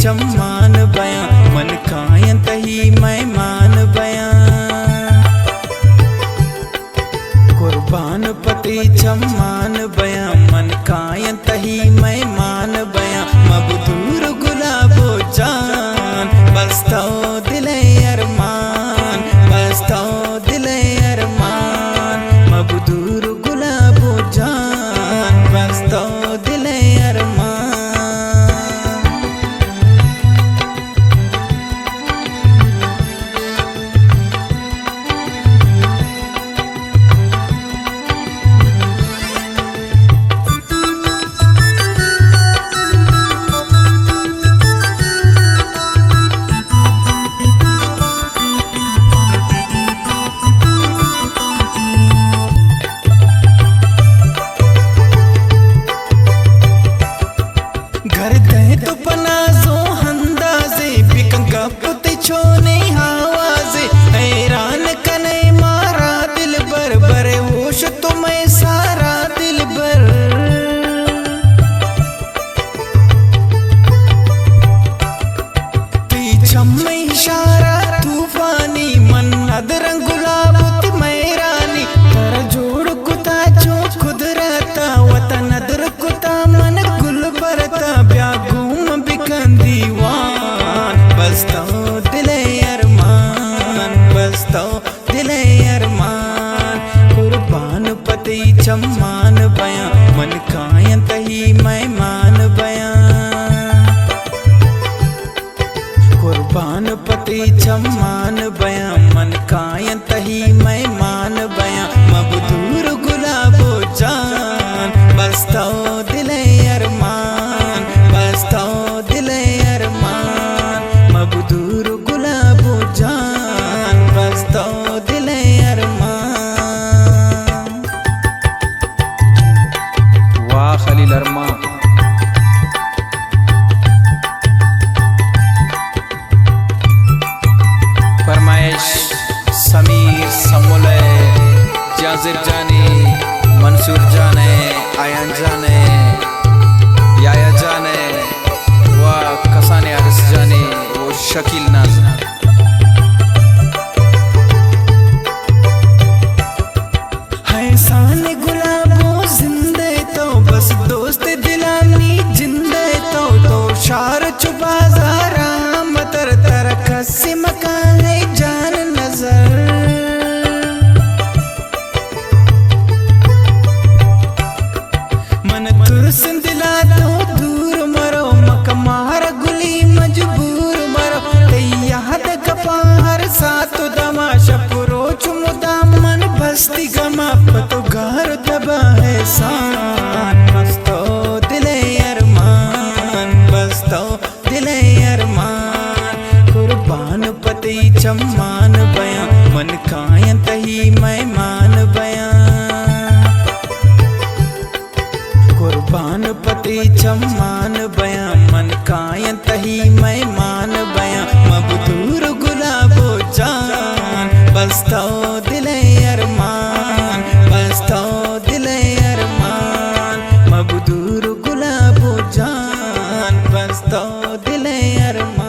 चम्मान बयां मन कायं तही मेहमान बयां कुर्बान पति चम्मान बयां मन कायं तही मेहमान बयां मबदूर गुलाबो जान बस्तो दिले अरमान बस्तो दिले अरमान मबदूर गुलाबो जान बस्तो दिले अरमान। घर दे तो पनाजो हंदाजे बिकन कपते छोने आवाजे हैरान कने मारा दिल बर बरे होश तुम्हें सारा दिल बर छम्मे इशारा तूफानी मन अदरंग गुलाब मैरानी तर जोड़ कुता जो खुद रहता वतन अदर कुता मन गुल बरता ब्यागूम बिकन दीवान बस्तो दिले अरमान बस्तो दिले अरमान कुर्बान पति चम्मान बयां मन कायं तही मेहमान बयां कुर्बान पति चम्मान बयां मन कायं तही मेहमान बयां मबदूर गुलाबो जान बस्तो दिले अरमान बस्तो दिले अरमान मबदूर गुलाबो जान बस्तो दिले अरमान। वाह खलील अरमान। फरमाइश समीर समुले जाजिर जाने मंसूर जाने आयन जाने याया जाने व कसाने आरिस जाने वो शकील नाज है साने गुलाबो जिंदे तो बस दोस्त दिलानी जिंदे तो शार चुबाजारा मतर तर खसी मकान जान नजर मन तुरसन दिला तो दूर मरो मकमार गुली मजबूर मरो याद कपार साथ दमाशा पुरो चुमुदा मन बस्ती गमा पतो घर दबा है सान बस्तो दिले अरमान बस्तो दिले अरमान कुर्बान पति चम्मान बयां मन कायं तही मेहमान बयां कुर्बान पति चम्मान बयां मन कायं तही मेहमान बयां मबदूर गुलाबो जान बस्तो दिले अरमान बस्तो दिले अरमान मबदूर गुलाबो जान बस्तो दिले अरमान।